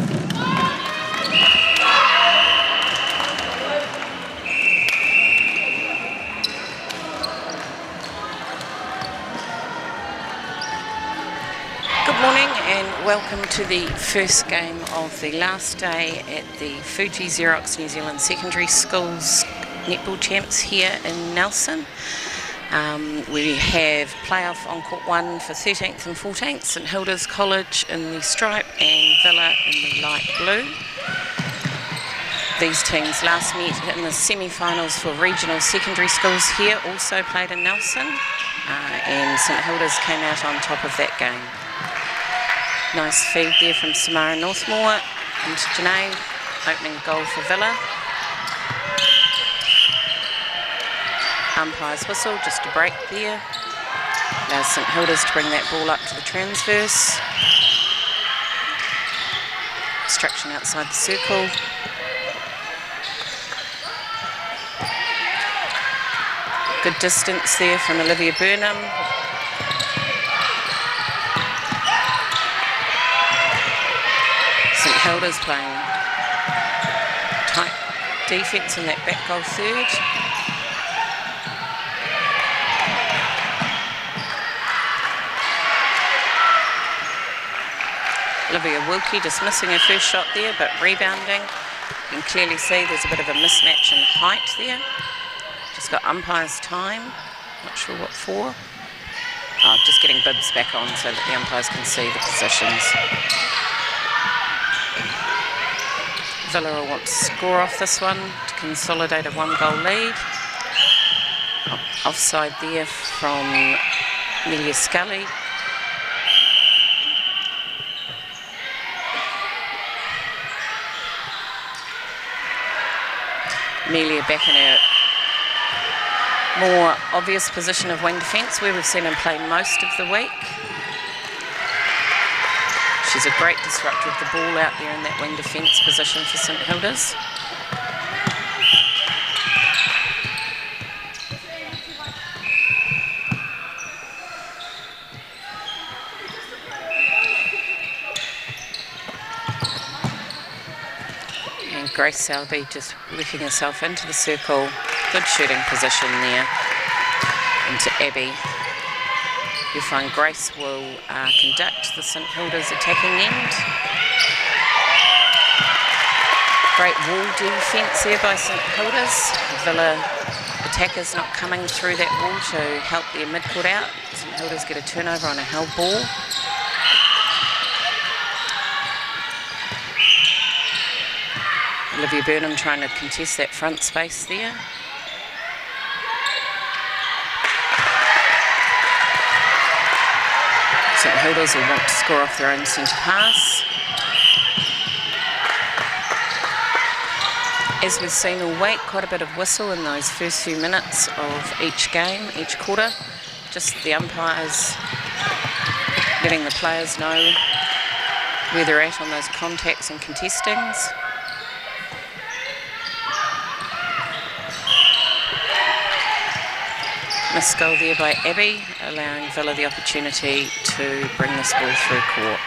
Good morning and welcome to the first game of the last day at the Fuji Xerox New Zealand Secondary Schools Netball Champs here in Nelson. We have playoff on court 1 for 13th and 14th, St Hilda's College in the stripe and Villa in the light blue. These teams last met in the semi-finals for regional secondary schools here, also played in Nelson, and St Hilda's came out on top of that game. Nice feed there from Samara Northmore into Janae, opening goal for Villa. Umpire's whistle, just a break there. Allows St Hilda's to bring that ball up to the transverse. Obstruction outside the circle. Good distance there from Olivia Burnham. St Hilda's playing tight defence in that back goal third. Olivia Wilkie just missing her first shot there, but rebounding. You can clearly see there's a bit of a mismatch in height there. Just got umpire's time, not sure what for. Oh, just getting bibs back on so that the umpires can see the positions. Villa will want to score off this one to consolidate a 1-goal lead. Offside there from Amelia Scully. Amelia back in her more obvious position of wing defence, where we've seen him play most of the week. She's a great disruptor of the ball out there in that wing defence position for St Hilda's. And Grace Selby just working herself into the circle. Good shooting position there into Abby. You'll find Grace will conduct the St Hilda's attacking end. Great wall defence there by St Hilda's. Villa attackers not coming through that wall to help their midcourt out. St Hilda's get a turnover on a held ball. Olivia Burnham trying to contest that front space there. St Hilda's will want to score off their own centre pass. As we've seen all week, quite a bit of whistle in those first few minutes of each game, each quarter. Just the umpires letting the players know where they're at on those contacts and contestings. Missed goal there by Abby, allowing Villa the opportunity to bring this ball through court.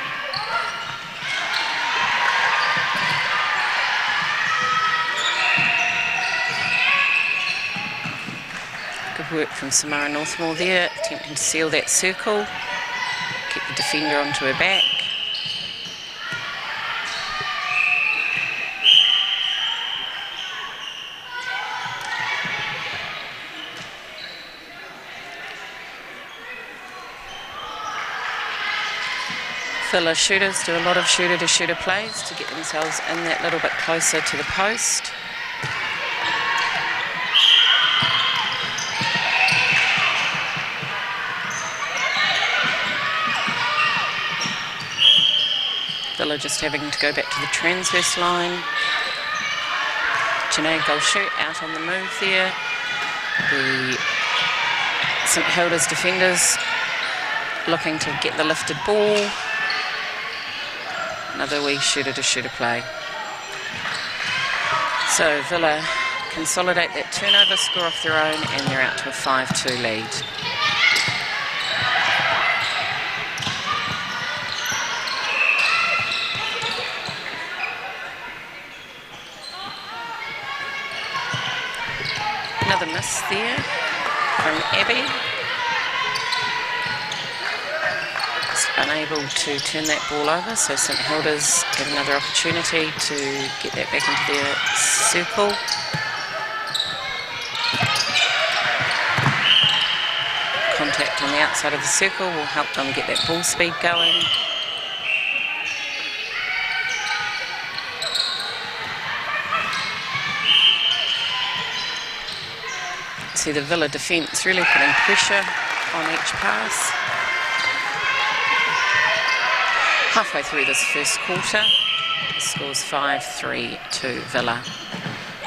Good work from Samara Northmore there, attempting to seal that circle, keep the defender onto her back. Villa shooters do a lot of shooter-to-shooter plays to get themselves in that little bit closer to the post. Villa just having to go back to the transverse line. Janae goal shoot out on the move there. The St Hilda's defenders looking to get the lifted ball. Another wee shooter-to-shooter play. So Villa consolidate that turnover, score off their own, and they're out to a 5-2 lead. Another miss there from Abby. Just unable to turn that ball over, so St Hilda's have another opportunity to get that back into their circle. Contact on the outside of the circle will help them get that ball speed going. See the Villa defence really putting pressure on each pass. Halfway through this first quarter, the score's 5-3 to Villa.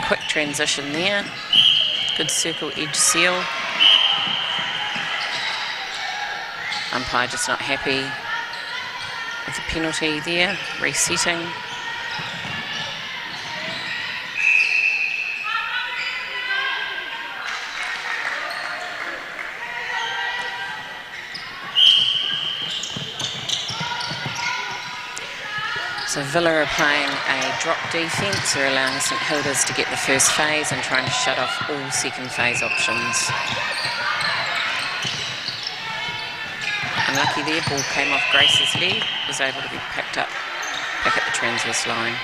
Quick transition there, good circle edge seal. Umpire just not happy with the penalty there, resetting. So Villa are playing a drop defence. They're allowing St Hilda's to get the first phase and trying to shut off all second phase options. Unlucky there, ball came off Grace's leg, was able to be picked up back at the transverse line.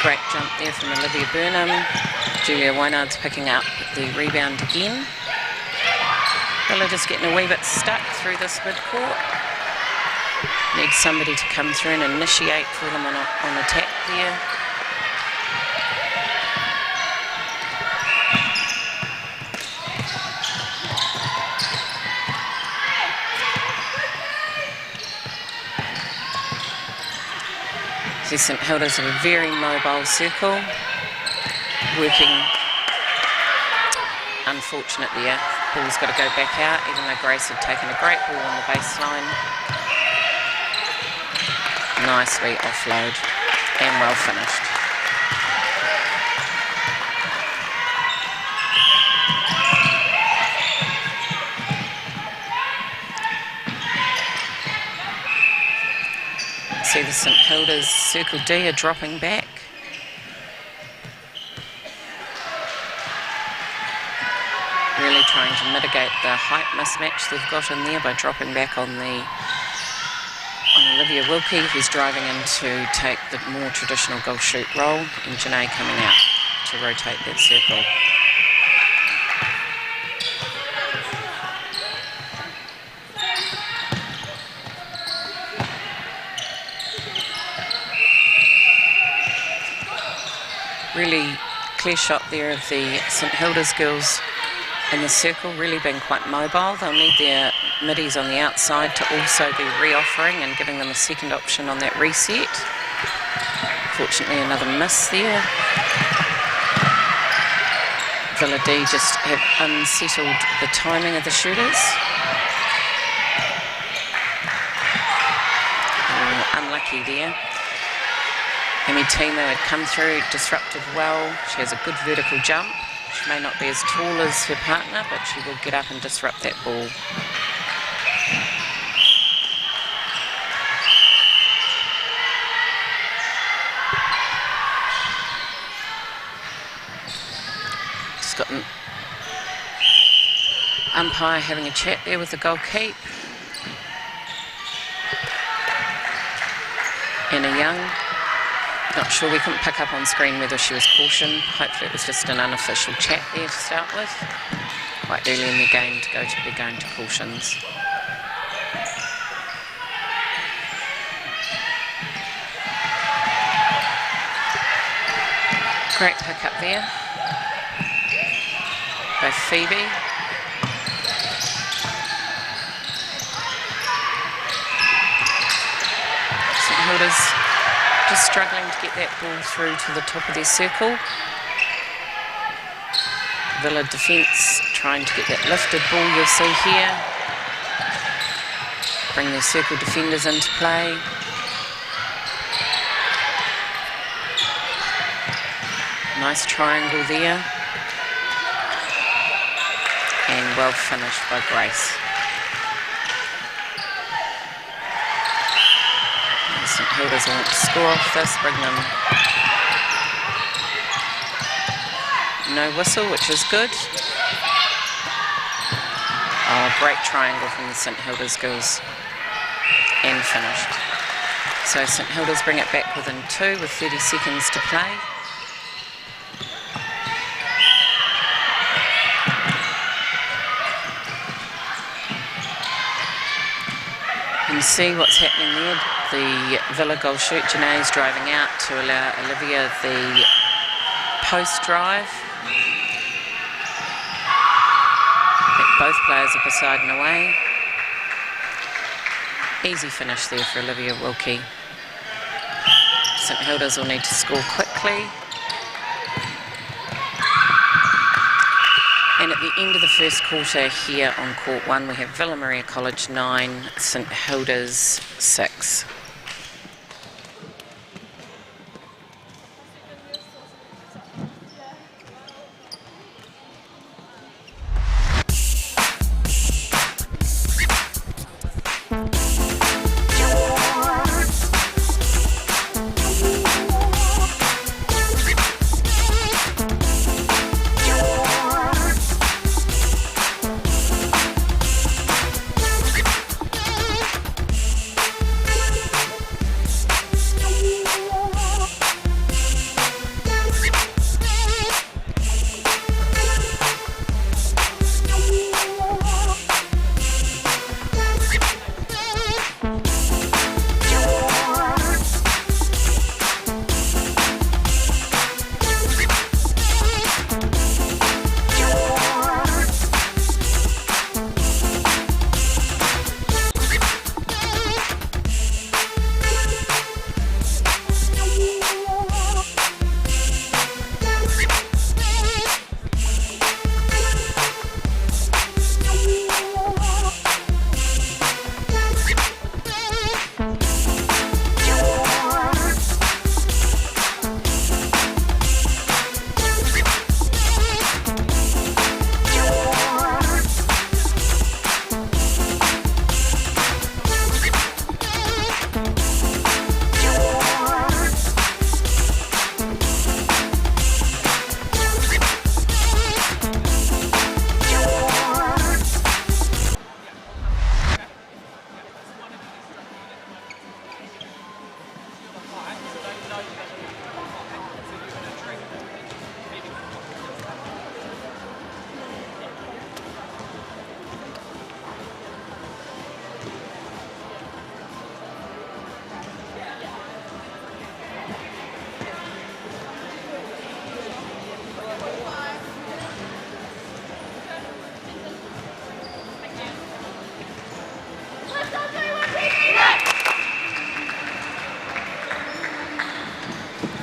Great jump there from Olivia Burnham. Julia Wynard's picking up the rebound again. Villa just getting a wee bit stuck through this mid-court. Need somebody to come through and initiate for them on attack there. See St Hilda's have a very mobile circle, working. Unfortunate there. Ball's got to go back out, even though Grace had taken a great ball on the baseline. Nicely offload and well finished. See the St Hilda's Circle D are dropping back. Really trying to mitigate the height mismatch they've got in there by dropping back on Olivia Wilkie, who's driving in to take the more traditional goal shoot role, and Janae coming out to rotate that circle. Really clear shot there of the St Hilda's girls in the circle, really being quite mobile. They'll need their middies on the outside to also be re-offering and giving them a second option on that reset. Fortunately, another miss there. Villa D just have unsettled the timing of the shooters. Unlucky there. Amy Timo had come through, disrupted well. She has a good vertical jump. She may not be as tall as her partner, but she will get up and disrupt that ball. Just got an umpire having a chat there with the goal keep. Anna Young. Not sure, we couldn't pick up on screen whether she was cautioned. Hopefully it was just an unofficial chat there to start with. Quite early in the game to be going to cautions. Great pick up there by Phoebe. St Hilda's just struggling to get that ball through to the top of their circle. Villa defence trying to get that lifted ball, you'll see here. Bring their circle defenders into play. Nice triangle there. And well finished by Grace. St Hilda's want to score off this, bring them no whistle, which is good. Oh, great triangle from the St Hilda's girls. And finished. So St Hilda's bring it back within 2 with 30 seconds to play. You can see what's happening there. The Villa goal shoot. Janae's driving out to allow Olivia the post drive. Both players are beside and away. Easy finish there for Olivia Wilkie. St Hilda's will need to score quickly. And at the end of the first quarter here on court 1, we have Villa Maria College 9, St Hilda's 6.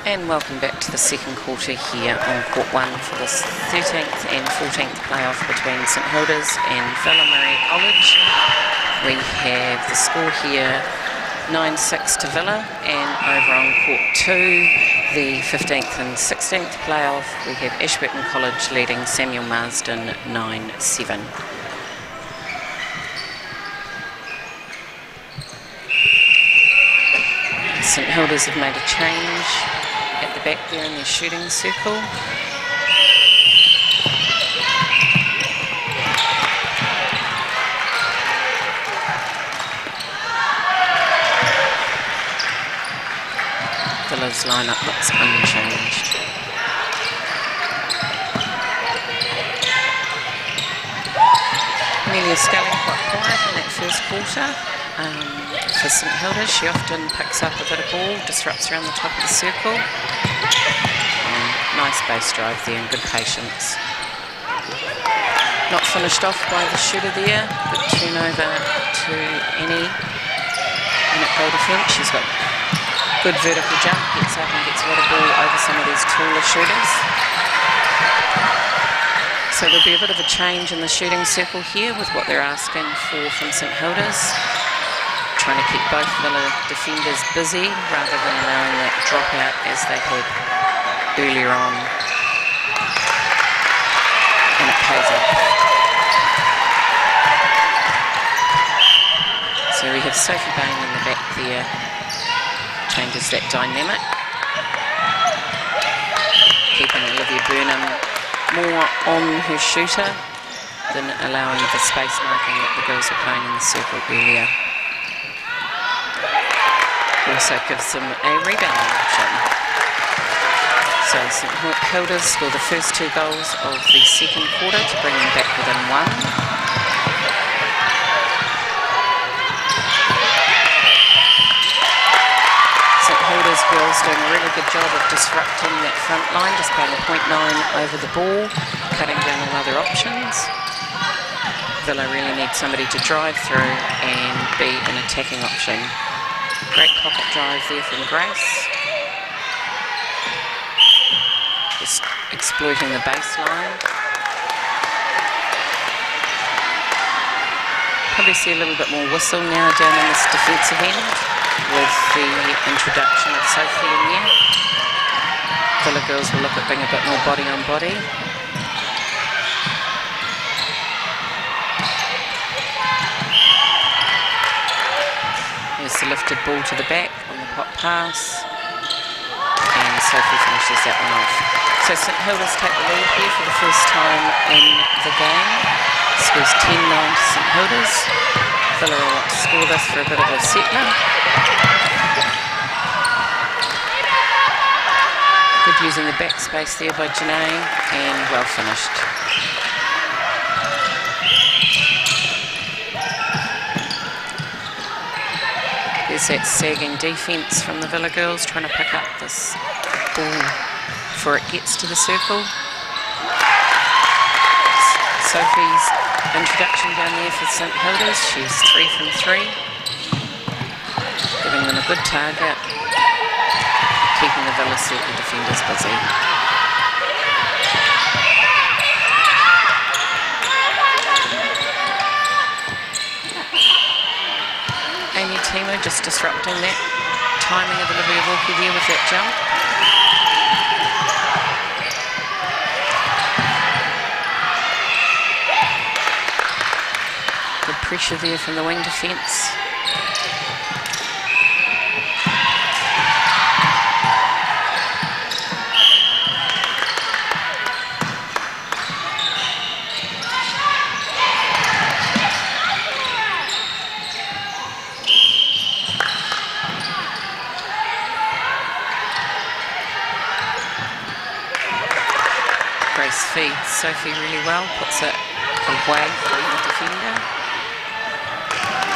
And welcome back to the second quarter here on court 1 for this 13th and 14th playoff between St Hilda's and Villa Maria College. We have the score here 9-6 to Villa, and over on court 2, the 15th and 16th playoff, we have Ashburton College leading Samuel Marsden 9-7. St Hilda's have made a change at the back there in their shooting circle. Villa's lineup looks unchanged. Amelia Scully quite quiet in that first quarter. For St Hilda, she often picks up a bit of ball, disrupts around the top of the circle. Nice base drive there and good patience. Not finished off by the shooter there, but turnover to Annie in at goal defence. She's got good vertical jump, gets up and gets a lot of ball over some of these taller shooters. So there'll be a bit of a change in the shooting circle here with what they're asking for from St Hilda's. Trying to keep both Villa defenders busy rather than allowing that dropout as they had earlier on. And it pays off. So we have Sophie Bain in the back there. Changes that dynamic. Keeping Olivia Burnham more on her shooter than allowing the space marking that the girls were playing in the circle earlier. Also gives them a rebound option. So St Hilda's score the first 2 goals of the second quarter to bring them back within 1. Hilda's girls doing a really good job of disrupting that front line, just playing a 0.9 over the ball, cutting down all other options. Villa really needs somebody to drive through and be an attacking option. Great pocket drive there from Grace. Just exploiting the baseline. Probably see a little bit more whistle now down in this defensive end, with the introduction of Sophie in there. Villa girls will look at being a bit more body on body. There's the lifted ball to the back on the pop pass, and Sophie finishes that one off. So St Hilda's take the lead here for the first time in the game. Scores 10-9 to St Hilda's. Villa will want to score this for a bit of a settler. Good using the back space there by Janae, and well finished. There's that sagging defence from the Villa girls trying to pick up this ball before it gets to the circle. Sophie's introduction down there for St Hilda's. She's 3 from 3, giving them a good target, keeping the Villa circle defenders busy. Amy Timo just disrupting that timing of Olivia Wilkie there with that jump. Good pressure there from the wing defence. Grace feeds Sophie really well, puts it away from the defender.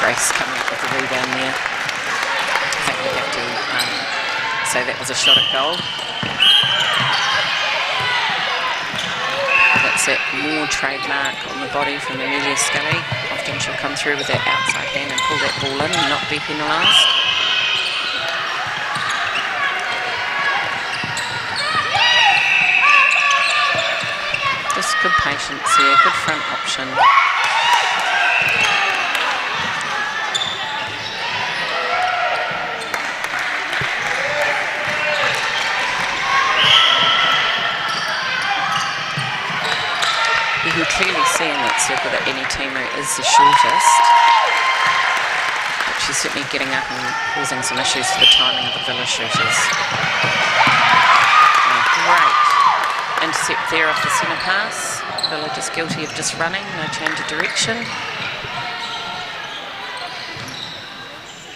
Grace coming up with the rebound there. I think we have to say that was a shot at goal. That's that more trademark on the body from Amelia Scully. Often she'll come through with that outside hand and pull that ball in and not be penalised. Just good patience here, good front option. You can clearly see in that circle that any teamer is the shortest, but she's certainly getting up and causing some issues for the timing of the Villa shooters. Great intercept there off the centre pass. Villa just guilty of just running, no change of direction.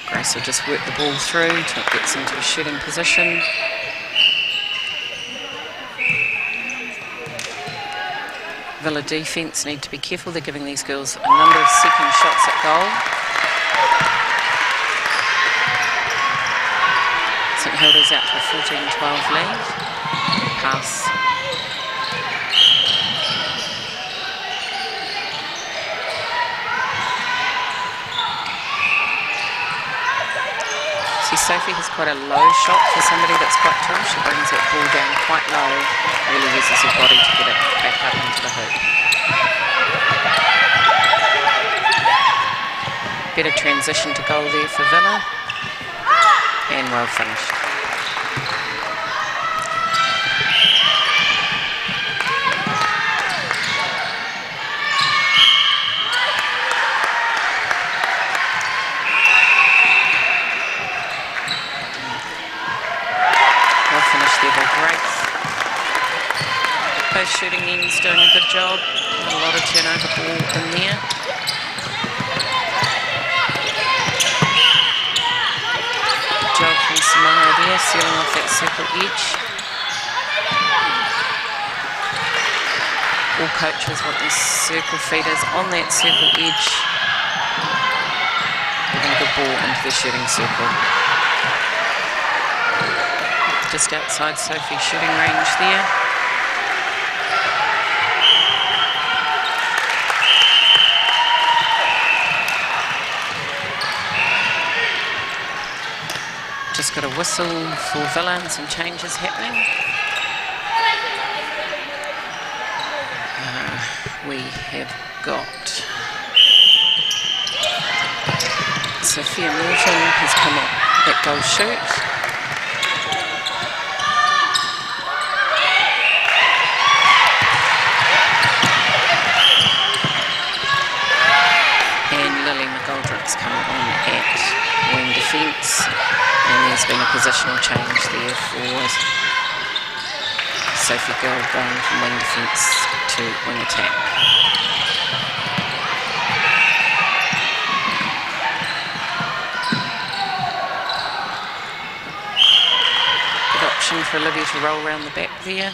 Grace will just work the ball through till it gets into a shooting position. Villa defence need to be careful. They're giving these girls a number of second shots at goal. St Hilda's out to a 14-12 lead. Pass. See, Sophie has quite a low shot for somebody that's quite tall. She brings that ball down quite low, really uses her body to get it back up into the hoop. Better transition to goal there for Villa, and well finished. Both shooting ends doing a good job. Not a lot of turnover ball in there. Good job from Samara there, sealing off that circle edge. All coaches want these circle feeders on that circle edge. And good ball into the shooting circle. Just outside Sophie's shooting range there. Just got a whistle for Villa and some changes happening. We have got Sophia Morton has come up that goal shoot. Come on at wing defence, and there's been a positional change there for Sophie Gill going from wing defence to wing attack. Good option for Olivia to roll around the back there.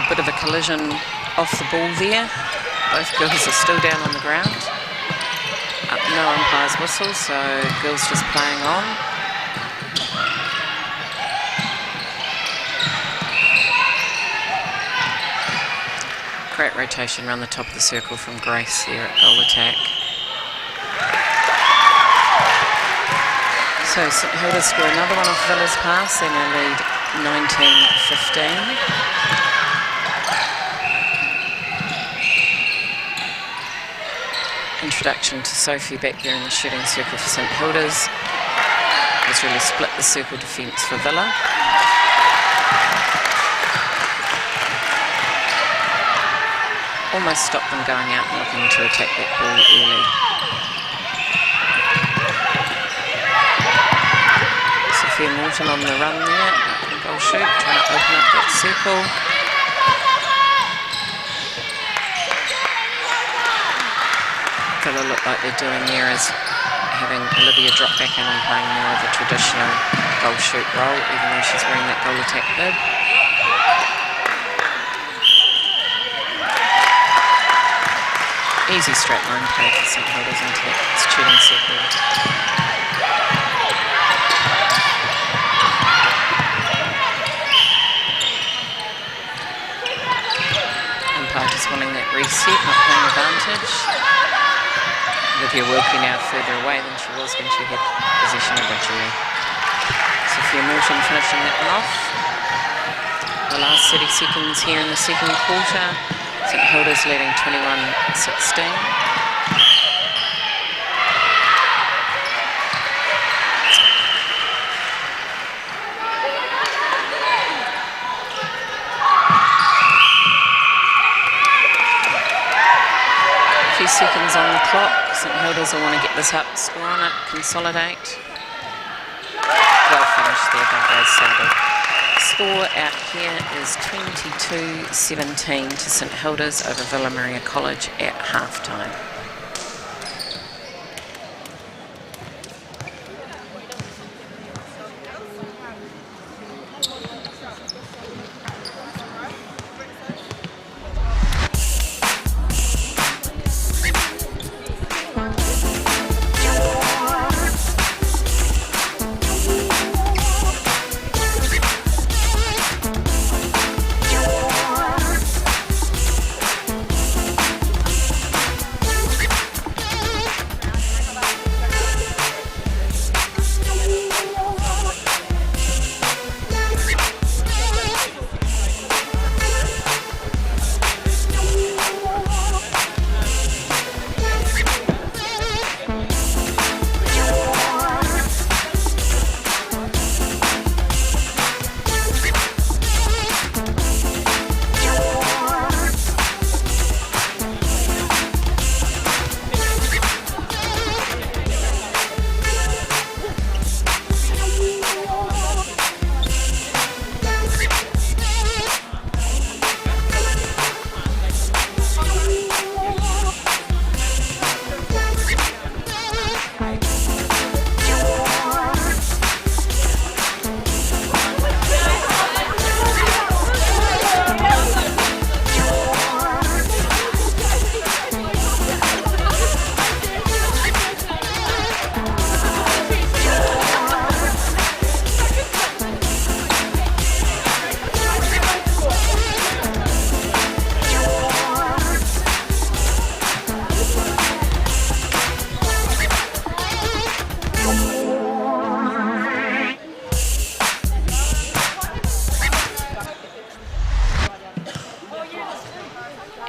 Bit of a collision off the ball there. Both girls are still down on the ground. No umpire's whistle, so girls just playing on. Great rotation around the top of the circle from Grace there at goal attack. So St Hilda score another one off Villa's pass and a lead 19-15. Introduction to Sophie back there in the shooting circle for St Hilda's. Has really split the circle defence for Villa. Almost stopped them going out and looking to attack that ball early. Sophia Morton on the run there, goal shoot, trying to open up that circle. Villa look like they're doing there is having Olivia drop back in and playing more of a traditional goal shoot role, even though she's wearing that goal attack bib. Easy straight line play for St Hilda's into that shooting circle. Umpire just wanting that reset, not playing advantage. Olivia Wilkie now further away than she was when she had possession originally. Sophia Morton finishing that one off. The last 30 seconds here in the second quarter. St Hilda's leading 21-16. Seconds on the clock. St Hilda's will want to get this up, score on it, consolidate. Well finished there by Grace Sadler. Score out here is 22-17 to St Hilda's over Villa Maria College at half-time.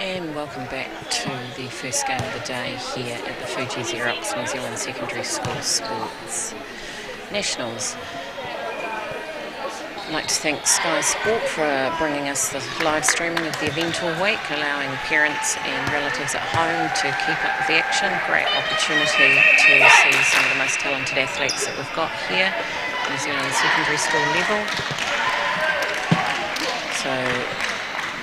And welcome back to the first game of the day here at the Fuji Xerox New Zealand Secondary School Sports Nationals. I'd like to thank Sky Sport for bringing us the live streaming of the event all week, allowing parents and relatives at home to keep up with the action. Great opportunity to see some of the most talented athletes that we've got here at New Zealand secondary school level. So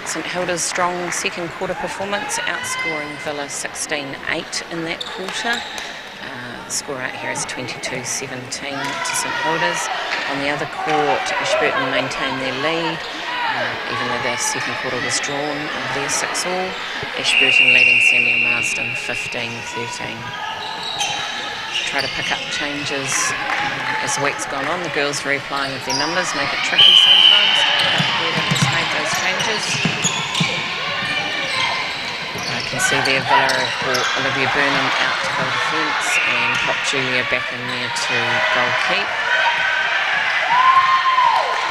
St Hilda's strong second quarter performance, outscoring Villa 16-8 in that quarter. The score out here is 22-17 to St Hilda's. On the other court, Ashburton maintained their lead, even though the second quarter was drawn over there 6-all. Ashburton leading Samuel Marsden 15-13. Try to pick up changes as the week's gone on. The girls replying of their numbers make it tricky sometimes. Where they've just made those changes. I can see there Villa have brought Olivia Burnham out to goal defence and popped Julia back in there to goal keep.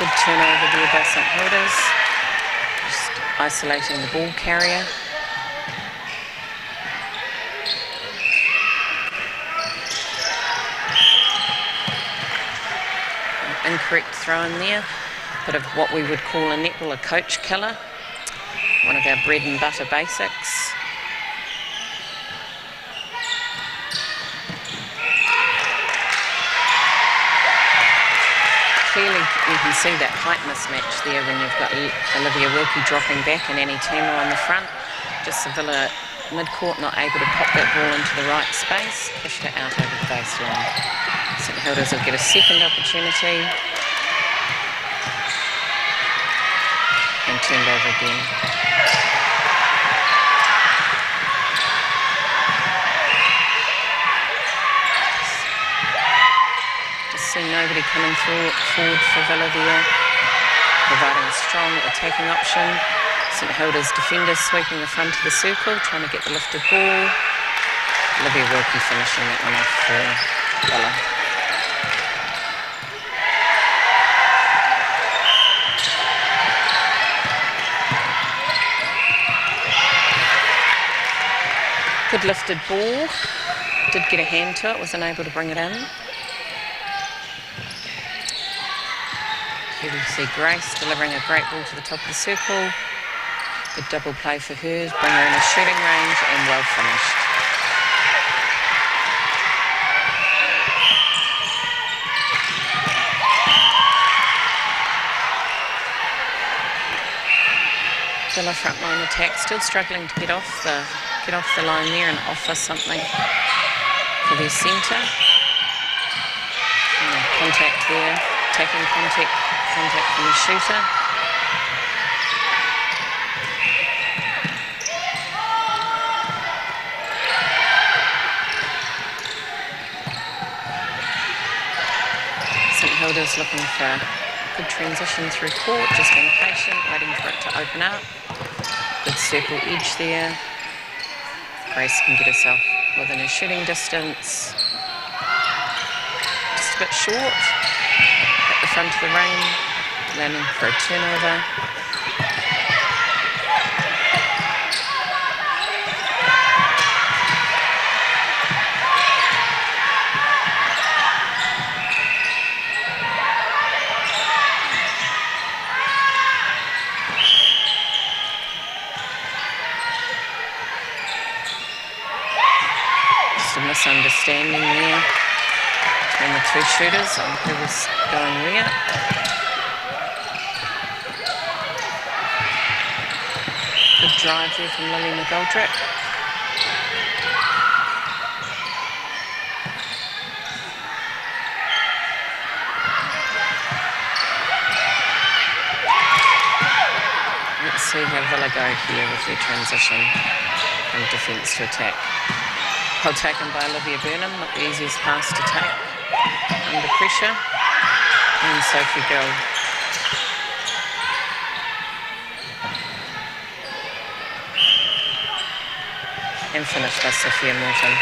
Good turnover there by St Hilda's. Just isolating the ball carrier. Incorrect throw in there. Bit of what we would call a netball, a coach killer. One of our bread and butter basics. Clearly you can see that height mismatch there when you've got Olivia Wilkie dropping back and Annie Turner on the front. Just the Villa mid-court not able to pop that ball into the right space. Pushed it out over the baseline. St Hilda's will get a second opportunity. And turned over again. Just see nobody coming forward for Villa there. Providing a strong attacking option. St Hilda's defenders sweeping the front of the circle, trying to get the lifted ball. Olivia Wilkie finishing that one off for Villa. Good lifted ball. Did get a hand to it, was unable to bring it in. Here we see Grace delivering a great ball to the top of the circle. Good double play for her, bring her in a shooting range and well finished. Villa frontline attack, still struggling to get off the line there and offer something for their centre. Contact there, attacking contact from the shooter. St Hilda's looking for a good transition through court, just being patient, waiting for it to open up. Good circle edge there. Grace can get herself within her shooting distance. Just a bit short at the front of the ring, landing for a turnover. Misunderstanding there between the two shooters on who was going where. Good drive there from Lily McGoldrick. Let's see how Villa go here with their transition from defence to attack. Well taken by Olivia Burnham, not the easiest pass to take under pressure. And Sophie Gill. And finished by Sophia Morton.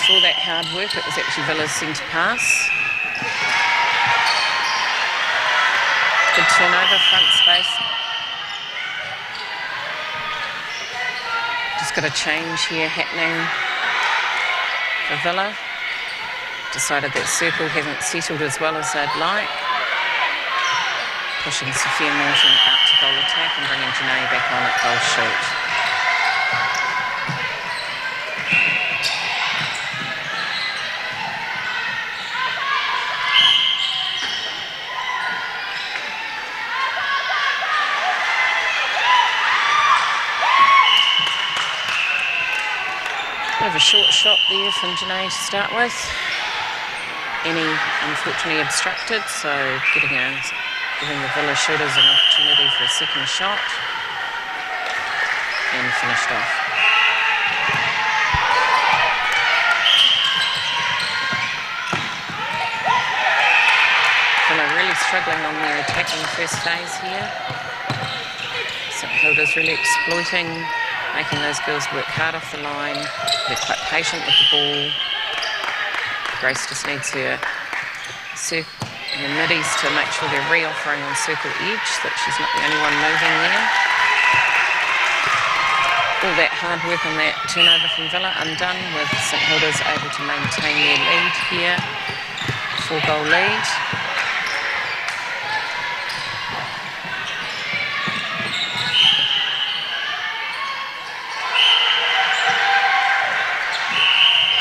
For that hard work, it was actually Villa's centre pass. Good turnover, front space. got a change here happening for Villa. Decided that circle hasn't settled as well as they'd like. Pushing Sophia Morton out to goal attack and bringing Janae back on at goal shoot. Bit of a short shot there from Janae to start with. Annie unfortunately obstructed, so giving the Villa shooters an opportunity for a second shot. And finished off. Villa really struggling on their attacking first phase here. St Hilda's really exploiting, making those girls work hard off the line. They're quite patient with the ball. Grace just needs her middies to make sure they're re-offering on circle edge, that she's not the only one moving there. All that hard work on that turnover from Villa undone, with St Hilda's able to maintain their lead here, 4-goal lead.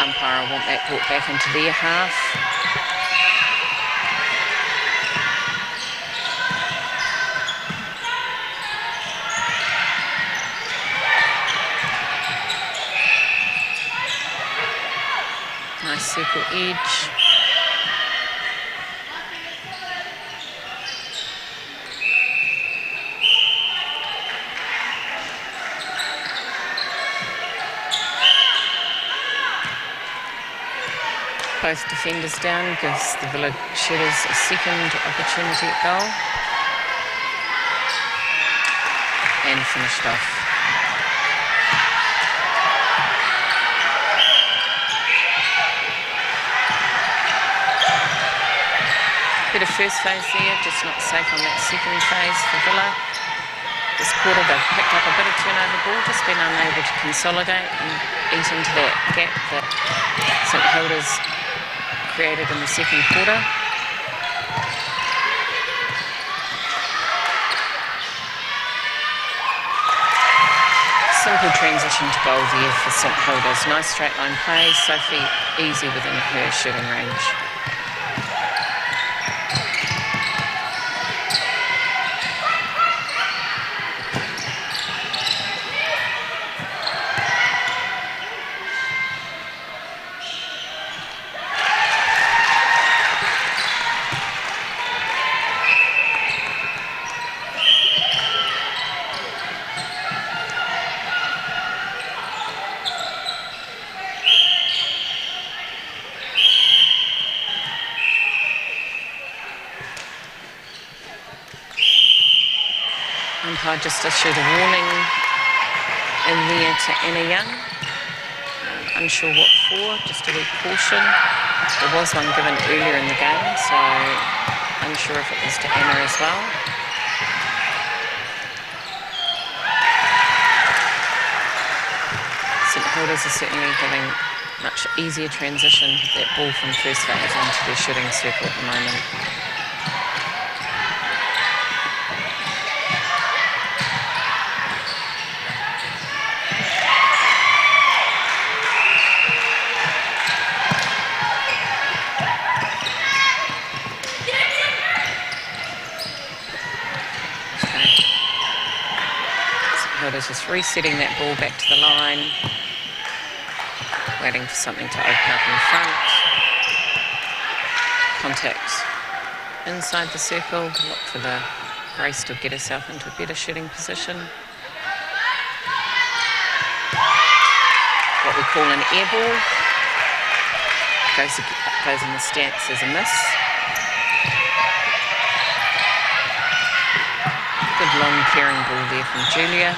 Umpire want that brought back into their half. Nice circle edge. Both defenders down, gives the Villa shooters a second opportunity at goal. And finished off. Bit of first phase there, just not safe on that second phase for Villa. This quarter they've picked up a bit of turnover ball, just been unable to consolidate and eat into that gap that St Hilda's created in the second quarter. Simple transition to goal there for St Hilda's. Nice straight line play, Sophie easy within her shooting range. Umpire just issued a warning in there to Anna Young. Unsure what for, just a wee caution. There was one given earlier in the game, so unsure if it was to Anna as well. St Hilda's are certainly having much easier transition with that ball from first phase into their shooting circle at the moment. Hilda's just resetting that ball back to the line, waiting for something to open up in front. Contact inside the circle, look for the Grace to get herself into a better shooting position. What we call an air ball. Goes in the stance as a miss. Good long carrying ball there from Julia.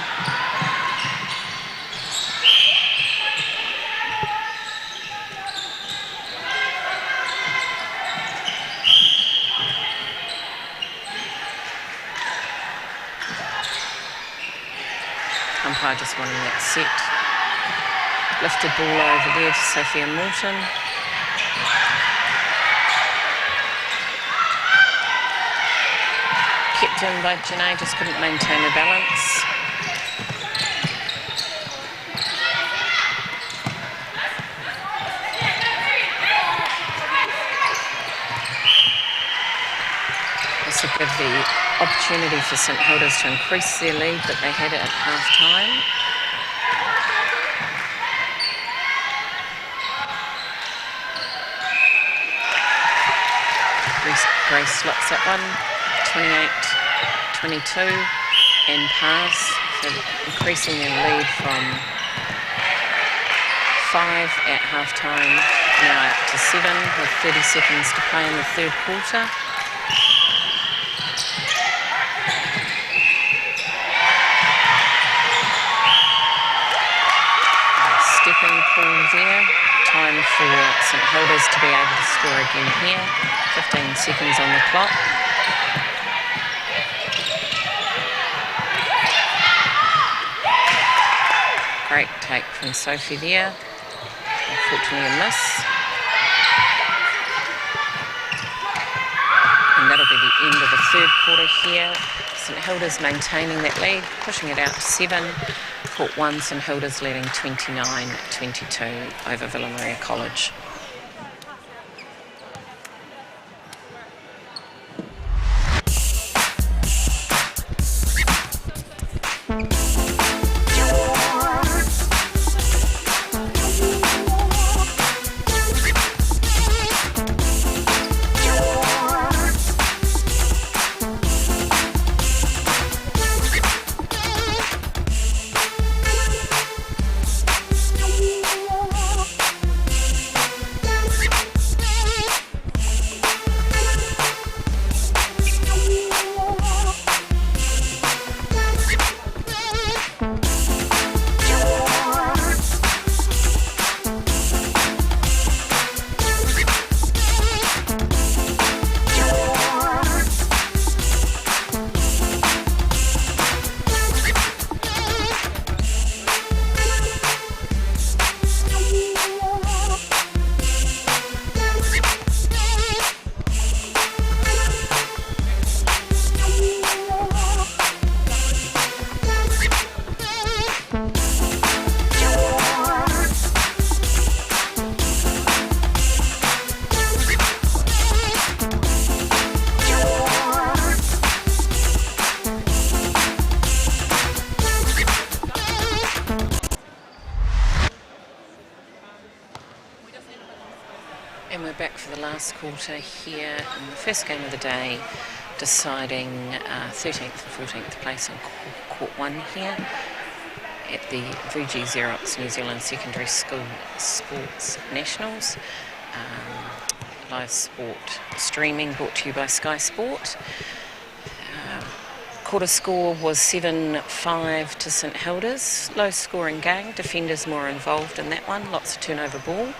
Umpire just wanting that set Lifted ball over there to Sophia Morton. Kept in by Janae, just couldn't maintain her balance. This will give the opportunity for St Hilda's to increase their lead that they had at half-time. Grace slots that one, 28-22, and pass, so increasing their lead from 5 at half-time, now up to 7 with 30 seconds to play in the third quarter. Stepping pool there, time for St Hilda's to be able to score again here. 15 seconds on the clock. Great take from Sophie there. Unfortunately a miss. And that'll be the end of the third quarter here. St Hilda's maintaining that lead, pushing it out to 7. Court 1, St Hilda's leading 29-22 over Villa Maria College. And we're back for the last quarter here in the first game of the day, deciding 13th and 14th place in Court 1 here at the VG Xerox New Zealand Secondary School Sports Nationals. Live sport streaming brought to you by Sky Sport. Quarter score was 7-5 to St Hilda's. Low scoring game, defenders more involved in that one, lots of turnover ball.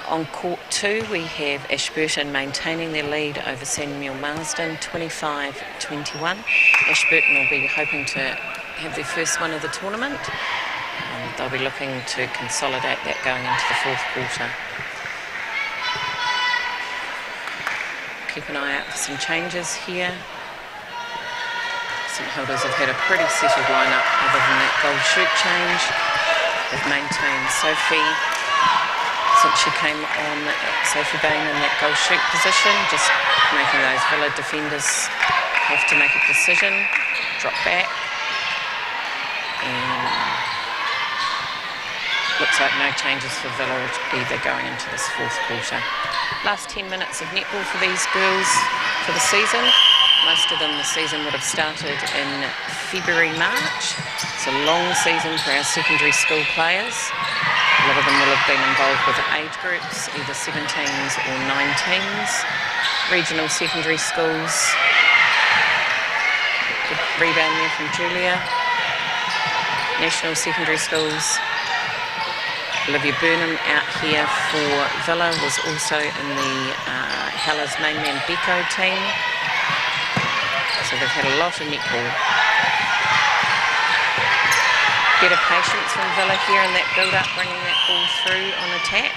On Court 2 we have Ashburton maintaining their lead over Samuel Marsden, 25-21. Ashburton will be hoping to have their first one of the tournament. They'll be looking to consolidate that going into the fourth quarter. Keep an eye out for some changes here. St Hilda's have had a pretty settled lineup other than that goal shoot change. They've maintained Sophie since she came on, Sophie Bain in that goal shoot position, just making those Villa defenders have to make a decision, drop back, and looks like no changes for Villa either going into this fourth quarter. Last 10 minutes of netball for these girls for the season. Most of them the season would have started in February, March. It's a long season for our secondary school players. A lot of them will have been involved with age groups, either 17s or 19s. Regional secondary schools. Good rebound there from Julia. National secondary schools. Olivia Burnham out here for Villa was also in the Hellas Mainland Beko team. So they've had a lot of netball. Better patience from Villa here in that build-up, bringing that ball through on attack.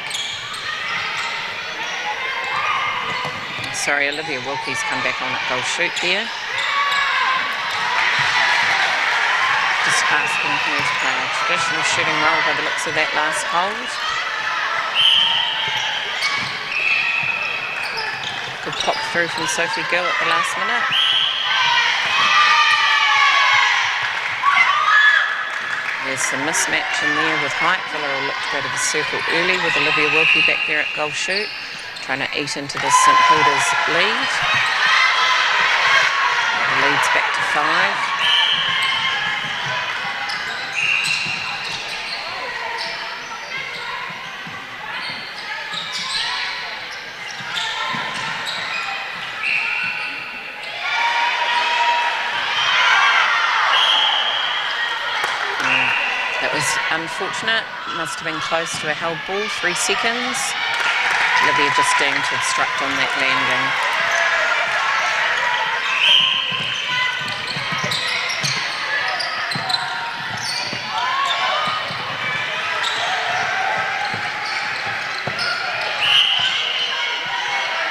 Sorry, Olivia Wilkie's come back on at goal shoot there. Just asking her to play a traditional shooting role by the looks of that last hold. Good pop through from Sophie Gill at the last minute. There's some mismatch in there with height. Villa will look to go to the circle early with Olivia Wilkie back there at goal shoot, trying to eat into the St Hilda's lead. The lead's back to 5. Unfortunate, must have been close to a held ball, 3 seconds. Olivia just deemed to obstruct on that landing.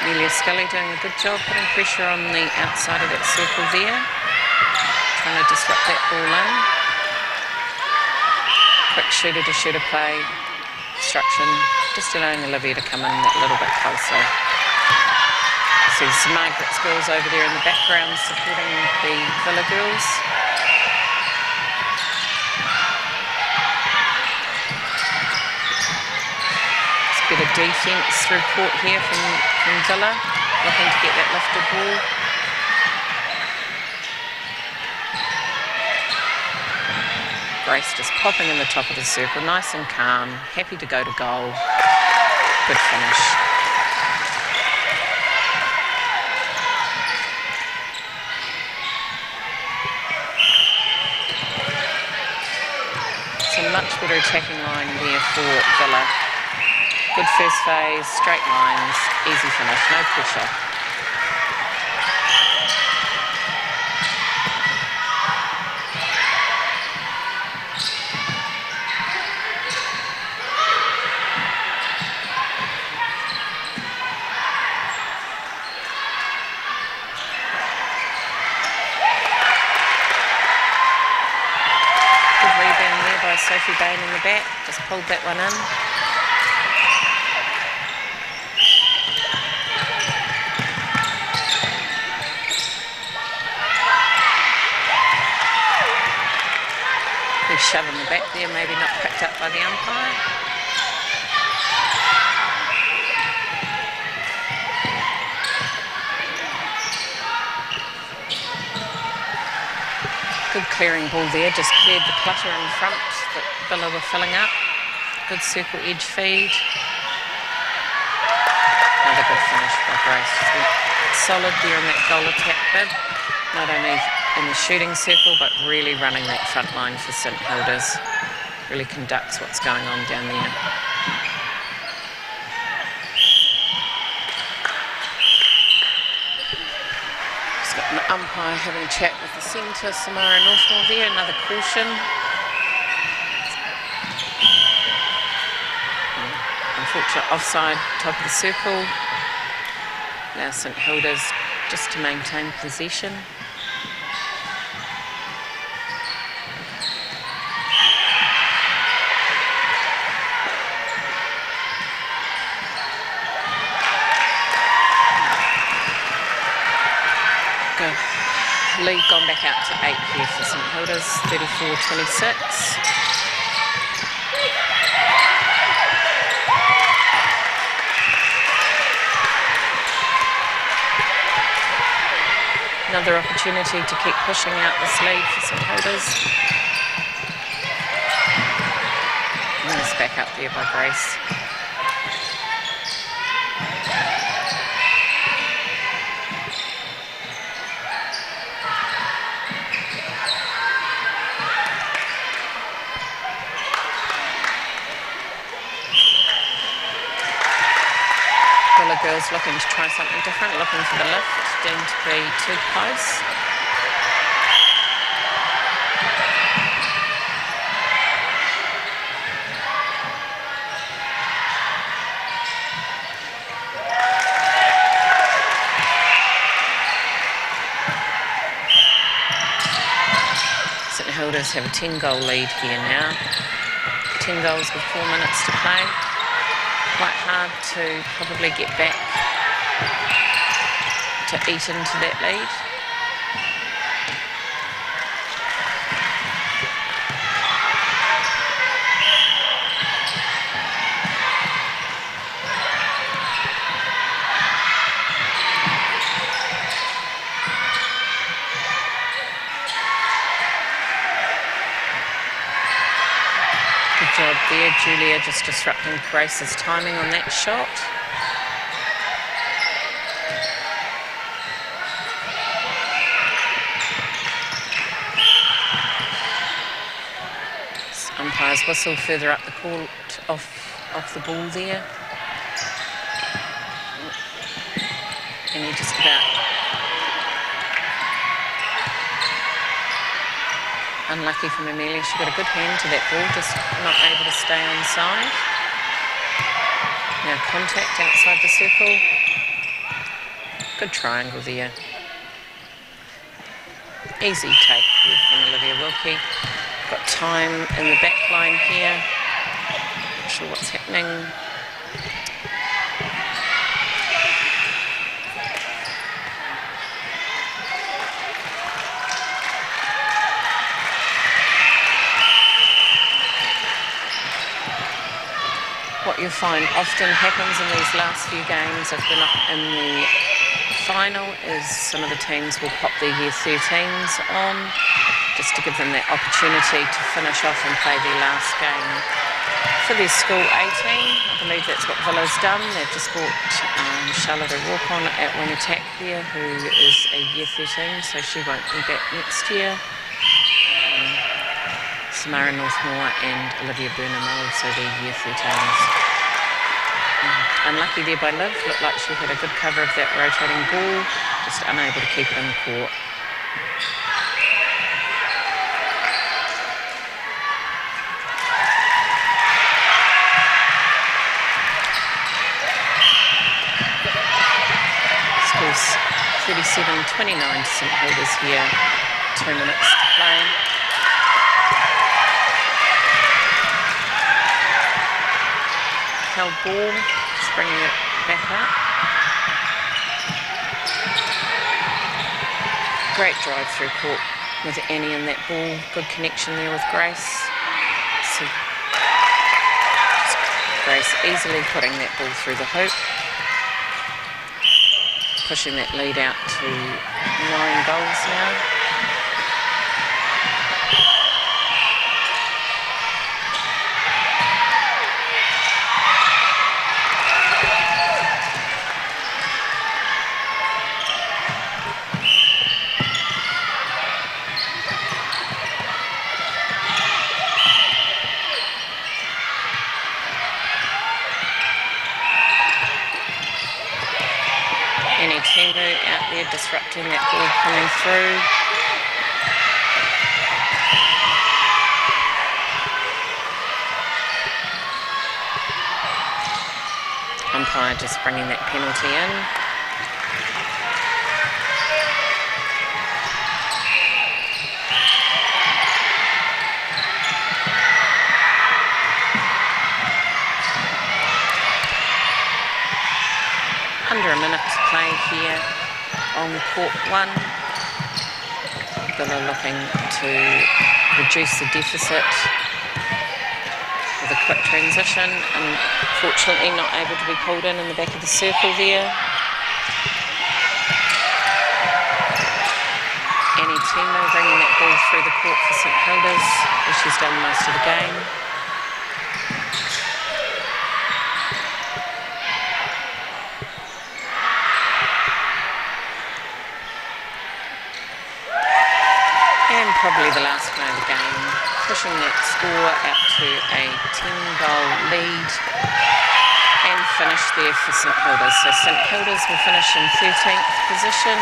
Amelia Scully doing a good job putting pressure on the outside of that circle there, trying to disrupt that ball in. Quick shooter-to-shooter play, obstruction, just allowing Olivia to come in that little bit closer. See some Margaret's girls over there in the background supporting the Villa girls. It's a bit of defence through court here from Villa, looking to get that lifted ball. Grace just popping in the top of the circle, nice and calm, happy to go to goal. Good finish. Some much better attacking line there for Villa. Good first phase, straight lines, easy finish, no pressure. Sophie Bain in the back, just pulled that one in. Big shove in the back there, maybe not picked up by the umpire. Good clearing ball there, just cleared the clutter in front that Villa were filling up. Good circle edge feed. Another good finish by Grace. Solid there in that goal attack bid. Not only in the shooting circle, but really running that front line for St Hilda's. Really conducts what's going on down there. An umpire having a chat with the centre, Samara Northmore there, another caution. Unfortunate offside, top of the circle. Now St Hilda's just to maintain possession. Lead gone back out to 8 here for St Hilda's, 34-26. Another opportunity to keep pushing out this lead for St Hilda's. And it's back up there by Grace. Girls looking to try something different, looking for the lift, deemed to be too close. St Hilda's have a 10-goal lead here now. 10 goals with 4 minutes to play. Quite hard to probably get back to eat into that lead. Good job there, Julia, just disrupting Grace's timing on that shot. Umpire's whistle further up the court off the ball there. And he just about unlucky from Amelia. She got a good hand to that ball, just not able to stay onside. Now contact outside the circle. Good triangle there. Easy take here from Olivia Wilkie. Got time in the back line here. Not sure what's happening. What you find often happens in these last few games, if they're not in the final, is some of the teams will pop their year 13s on, just to give them that opportunity to finish off and play their last game for their school 18. I believe that's what Villa's done. They've just brought Charlotte O'Rourke on at wing attack there, who is a year 13, so she won't be back next year. Samara Northmore and Olivia Burnham are also their year 13s. Unlucky there by Liv. Looked like she had a good cover of that rotating ball, just unable to keep it in the court. Scores 37-29 to St Hilda's here. 2 minutes to play. Held ball, just bringing it back up. Great drive through court with Annie in that ball. Good connection there with Grace. So Grace easily putting that ball through the hoop. Pushing that lead out to 9 goals now. Out there disrupting that ball coming through. Umpire just bringing that penalty in. Under a minute to play here on court 1. Villa looking to reduce the deficit with a quick transition. Unfortunately not able to be pulled in the back of the circle there. Annie Timo bringing that ball through the court for St Hilda's, as she's done most of the game. Probably the last play of the game, pushing that score out to a 10-goal lead and finish there for St Hilda's. So St Hilda's will finish in 13th position,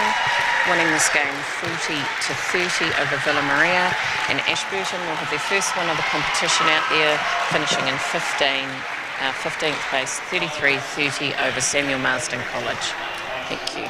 winning this game 40-30 over Villa Maria, and Ashburton will have their first win of the competition out there, finishing in 15th place, 33-30 over Samuel Marsden College. Thank you.